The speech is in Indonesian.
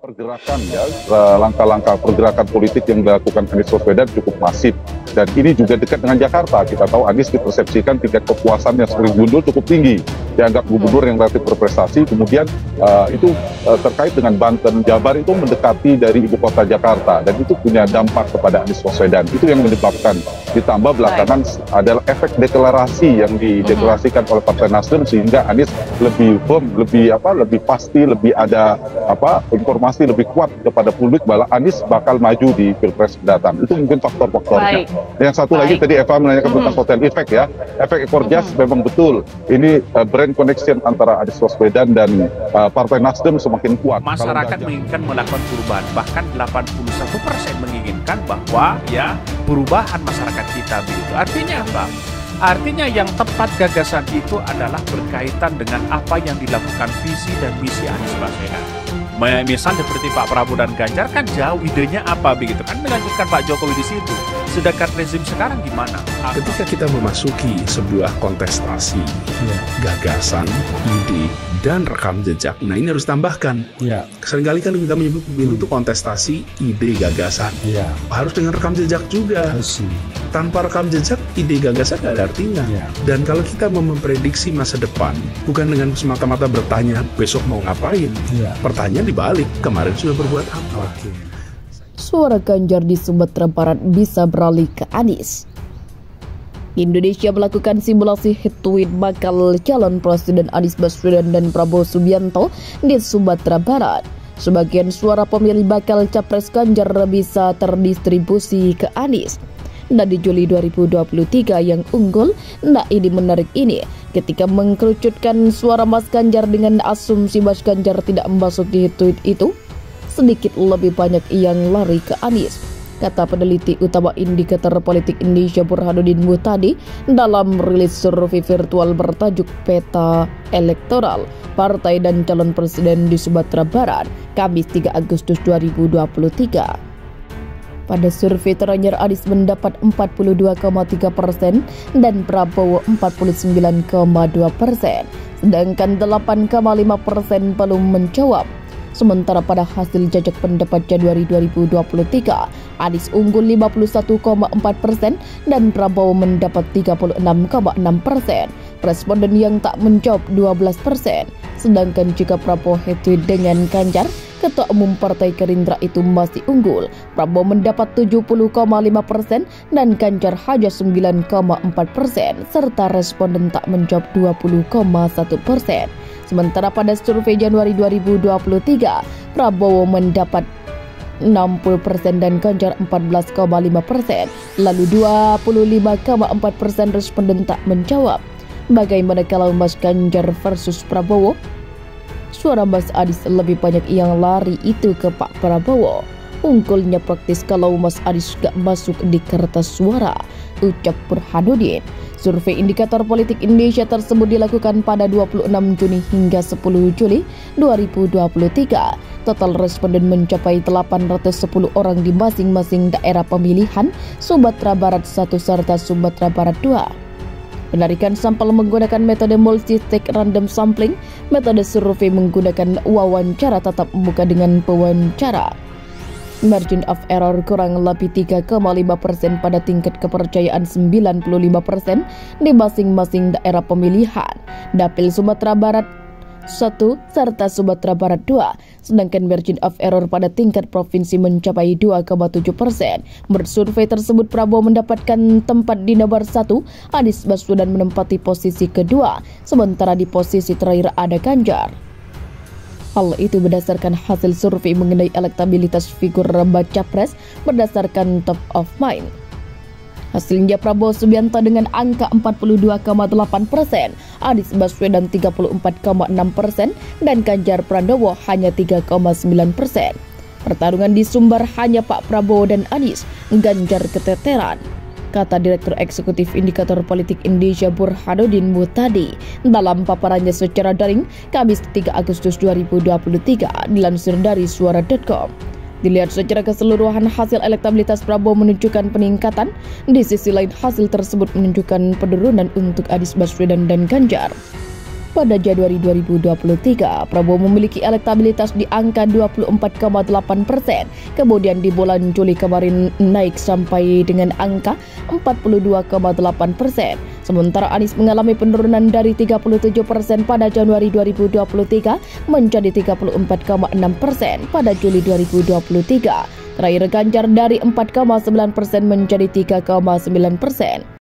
pergerakan ya, langkah-langkah pergerakan politik yang dilakukan Anies Baswedan cukup masif, dan ini juga dekat dengan Jakarta. Kita tahu Anies dipersepsikan tingkat kepuasannya sebagai gubernur cukup tinggi, dianggap gubernur yang relatif berprestasi. Kemudian itu terkait dengan Banten, Jabar itu mendekati dari ibu kota Jakarta, dan itu punya dampak kepada Anies Baswedan. Itu yang menyebabkan, ditambah belakangan adalah efek deklarasi yang dideklarasikan oleh Partai Nasdem, sehingga Anies lebih firm, lebih pasti, lebih ada informasi lebih kuat kepada publik bahwa Anies bakal maju di Pilpres mendatang. Itu mungkin faktor-faktornya. Yang satu lagi tadi Eva menanyakan tentang hotel effect ya. Efek ekor jas memang betul. Ini brand connection antara Anies Baswedan dan Partai Nasdem semakin kuat. Masyarakat menginginkan melakukan perubahan, bahkan 81% menginginkan bahwa ya perubahan masyarakat kita begitu. Artinya apa? Artinya yang tepat gagasan itu adalah berkaitan dengan apa yang dilakukan visi dan misi Anies Baswedan. Misal seperti Pak Prabowo dan Ganjar kan jauh idenya apa begitu kan, melanjutkan Pak Jokowi di situ. Sedangkan rezim sekarang gimana? Ketika kita memasuki sebuah kontestasi, gagasan, ide, dan rekam jejak, nah ini harus tambahkan. Seringkali kan kita menyebut pemilu itu kontestasi, ide, gagasan. Harus dengan rekam jejak juga. Tanpa rekam jejak, ide, gagasan nggak ada artinya. Dan kalau kita mau memprediksi masa depan, bukan dengan semata-mata bertanya besok mau ngapain. Pertanyaan dibalik, kemarin sudah berbuat apa? Suara Ganjar di Sumatera Barat bisa beralih ke Anies. Indonesia melakukan simulasi head-to-head bakal calon Presiden Anies Baswedan dan Prabowo Subianto di Sumatera Barat. Sebagian suara pemilih bakal Capres Ganjar bisa terdistribusi ke Anies. Nah, di Juli 2023 yang unggul, nah ini menarik ini ketika mengkerucutkan suara Mas Ganjar dengan asumsi Mas Ganjar tidak masuk di head-to-head itu, sedikit lebih banyak yang lari ke Anies, kata peneliti utama Indikator Politik Indonesia Burhanuddin Muhtadi dalam rilis survei virtual bertajuk Peta Elektoral Partai dan Calon Presiden di Sumatera Barat, Kamis 3 Agustus 2023. Pada survei terakhir, Anies mendapat 42,3% dan Prabowo 49,2%, sedangkan 8,5% belum menjawab. Sementara pada hasil jajak pendapat Januari 2023, Anies unggul 51,4% dan Prabowo mendapat 36,6%. Responden yang tak menjawab 12%. Sedangkan jika Prabowo head-to-head dengan Ganjar, Ketua Umum Partai Gerindra itu masih unggul. Prabowo mendapat 70,5% dan Ganjar hanya 9,4%, serta responden tak menjawab 20,1%. Sementara pada survei Januari 2023, Prabowo mendapat 60% dan Ganjar 14,5%, lalu 25,4% responden tak menjawab. Bagaimana kalau Mas Ganjar versus Prabowo? Suara Mas Anies lebih banyak yang lari itu ke Pak Prabowo. Unggulnya praktis kalau Mas Anies gak masuk di kertas suara, ucap Burhanuddin. Survei Indikator Politik Indonesia tersebut dilakukan pada 26 Juni hingga 10 Juli 2023. Total responden mencapai 810 orang di masing-masing daerah pemilihan Sumatera Barat 1 serta Sumatera Barat 2. Penarikan sampel menggunakan metode multi-stage random sampling. Metode survei menggunakan wawancara tatap muka dengan pewawancara. Margin of error kurang lebih 3,5% pada tingkat kepercayaan 95% di masing-masing daerah pemilihan. Dapil Sumatera Barat 1 serta Sumatera Barat 2, sedangkan margin of error pada tingkat provinsi mencapai 2,7%. Menurut survei tersebut, Prabowo mendapatkan tempat di nomor 1, Anies Baswedan menempati posisi kedua, sementara di posisi terakhir ada Ganjar. Hal itu berdasarkan hasil survei mengenai elektabilitas figur baca pres berdasarkan top of mind. Hasilnya Prabowo Subianto dengan angka 42,8%, Anies Baswedan 34,6% dan Ganjar Pranowo hanya 3,9%. Pertarungan di Sumbar hanya Pak Prabowo dan Anies, Ganjar keteteran, kata Direktur Eksekutif Indikator Politik Indonesia Burhanuddin Muhtadi dalam paparannya secara daring Kamis 3 Agustus 2023 dilansir dari suara.com. Dilihat secara keseluruhan, hasil elektabilitas Prabowo menunjukkan peningkatan. Di sisi lain, hasil tersebut menunjukkan penurunan untuk Anies Baswedan dan Ganjar. Pada Januari 2023, Prabowo memiliki elektabilitas di angka 24,8%. Kemudian di bulan Juli kemarin naik sampai dengan angka 42,8%. Sementara Anies mengalami penurunan dari 37% pada Januari 2023 menjadi 34,6% pada Juli 2023. Terakhir Ganjar dari 4,9% menjadi 3,9%.